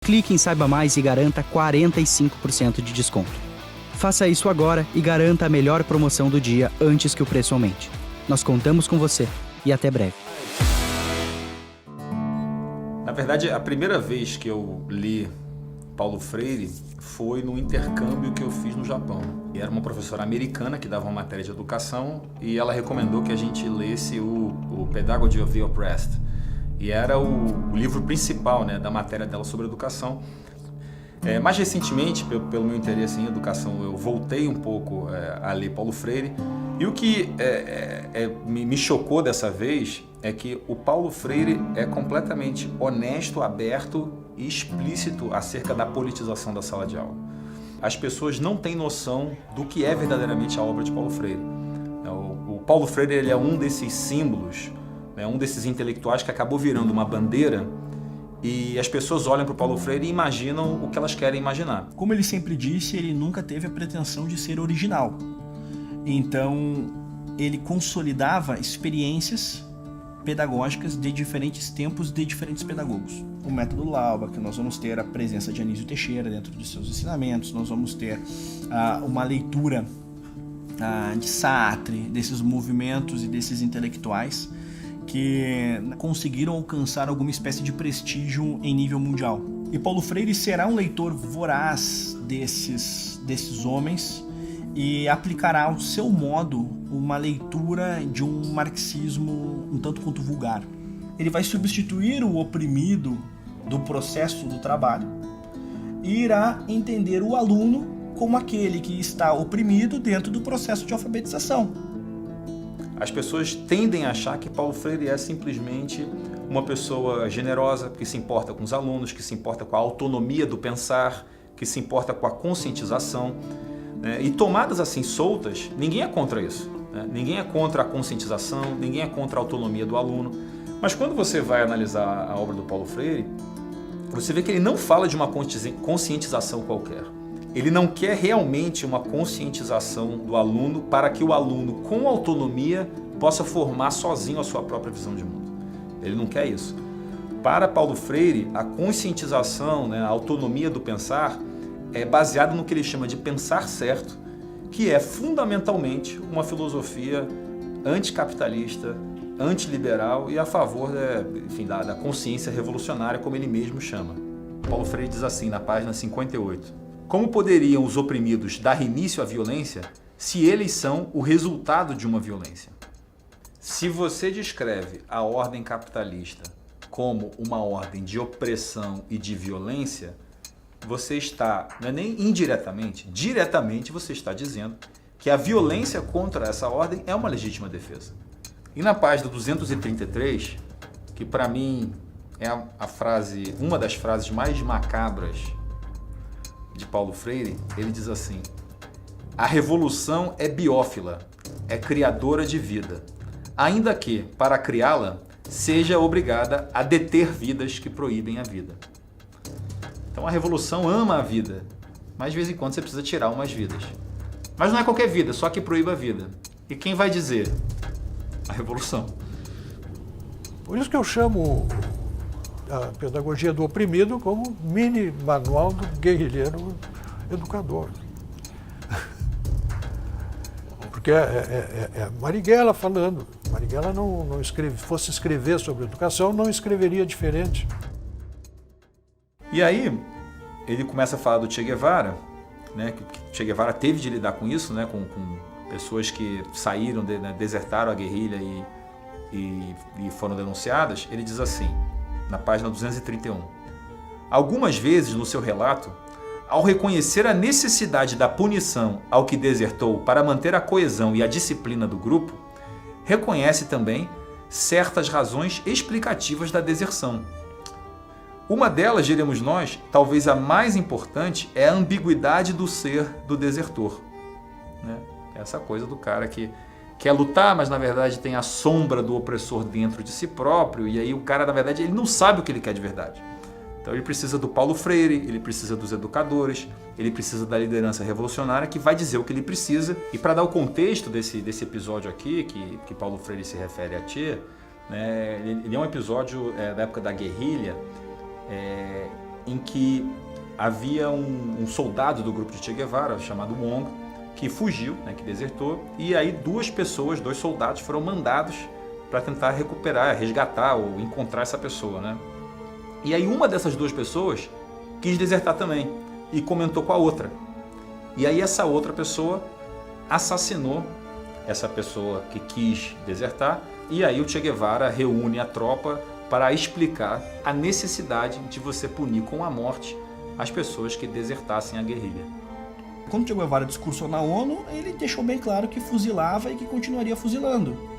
Clique em Saiba Mais e garanta 45% de desconto. Faça isso agora e garanta a melhor promoção do dia antes que o preço aumente. Nós contamos com você e até breve. Na verdade, a primeira vez que eu li Paulo Freire foi no intercâmbio que eu fiz no Japão. E era uma professora americana que dava uma matéria de educação e ela recomendou que a gente lesse o Pedagogy of the Oppressed. E era o livro principal, né, da matéria dela sobre educação. Mais recentemente, pelo meu interesse em educação, eu voltei um pouco a ler Paulo Freire. E o que me chocou dessa vez é que o Paulo Freire é completamente honesto, aberto e explícito acerca da politização da sala de aula. As pessoas não têm noção do que é verdadeiramente a obra de Paulo Freire. O Paulo Freire ele é um desses símbolos, né, um desses intelectuais que acabou virando uma bandeira e as pessoas olham para o Paulo Freire e imaginam o que elas querem imaginar. Como ele sempre disse, ele nunca teve a pretensão de ser original. Então, ele consolidava experiências pedagógicas de diferentes tempos, de diferentes pedagogos. O método Lauba, que nós vamos ter a presença de Anísio Teixeira dentro de seus ensinamentos, nós vamos ter uma leitura de Sartre, desses movimentos e desses intelectuais que conseguiram alcançar alguma espécie de prestígio em nível mundial. E Paulo Freire será um leitor voraz desses homens e aplicará ao seu modo uma leitura de um marxismo um tanto quanto vulgar. Ele vai substituir o oprimido do processo do trabalho e irá entender o aluno como aquele que está oprimido dentro do processo de alfabetização. As pessoas tendem a achar que Paulo Freire é simplesmente uma pessoa generosa, que se importa com os alunos, que se importa com a autonomia do pensar, que se importa com a conscientização. E tomadas assim soltas, ninguém é contra isso. Ninguém é contra a conscientização, ninguém é contra a autonomia do aluno. Mas quando você vai analisar a obra do Paulo Freire, você vê que ele não fala de uma conscientização qualquer. Ele não quer realmente uma conscientização do aluno para que o aluno, com autonomia, possa formar sozinho a sua própria visão de mundo. Ele não quer isso. Para Paulo Freire, a conscientização, a autonomia do pensar, é baseada no que ele chama de pensar certo, que é fundamentalmente uma filosofia anticapitalista, antiliberal e a favor da consciência revolucionária, como ele mesmo chama. Paulo Freire diz assim, na página 58. Como poderiam os oprimidos dar início à violência se eles são o resultado de uma violência? Se você descreve a ordem capitalista como uma ordem de opressão e de violência, você está, não é nem indiretamente, diretamente você está dizendo que a violência contra essa ordem é uma legítima defesa. E na página 233, que para mim é uma das frases mais macabras de Paulo Freire, ele diz assim: a revolução é biófila, é criadora de vida, ainda que, para criá-la, seja obrigada a deter vidas que proíbem a vida. Então a revolução ama a vida, mas de vez em quando você precisa tirar umas vidas. Mas não é qualquer vida, só que proíba a vida. E quem vai dizer? A revolução. Por isso que eu chamo a pedagogia do oprimido como mini manual do guerrilheiro educador. Porque é Marighella falando. Marighella não escreve, fosse escrever sobre educação, não escreveria diferente. E aí, ele começa a falar do Che Guevara, né, que Che Guevara teve de lidar com isso, né, com pessoas que saíram, desertaram a guerrilha e foram denunciadas. Ele diz assim, na página 231. Algumas vezes no seu relato, ao reconhecer a necessidade da punição ao que desertou para manter a coesão e a disciplina do grupo, reconhece também certas razões explicativas da deserção. Uma delas, diremos nós, talvez a mais importante, é a ambiguidade do ser do desertor. Né? Essa coisa do cara que quer lutar, mas na verdade tem a sombra do opressor dentro de si próprio, e aí o cara, na verdade, ele não sabe o que ele quer de verdade. Então ele precisa do Paulo Freire, ele precisa dos educadores, ele precisa da liderança revolucionária que vai dizer o que ele precisa. E para dar o contexto desse episódio aqui, que Paulo Freire se refere a Che, né, ele é um episódio da época da guerrilha, em que havia um soldado do grupo de Che Guevara, chamado Wong, que fugiu, né, que desertou, e aí dois soldados foram mandados para tentar recuperar, resgatar ou encontrar essa pessoa, né? E aí uma dessas duas pessoas quis desertar também e comentou com a outra. E aí essa outra pessoa assassinou essa pessoa que quis desertar, e aí o Che Guevara reúne a tropa para explicar a necessidade de você punir com a morte as pessoas que desertassem a guerrilha. Quando Che Guevara discursou na ONU, ele deixou bem claro que fuzilava e que continuaria fuzilando.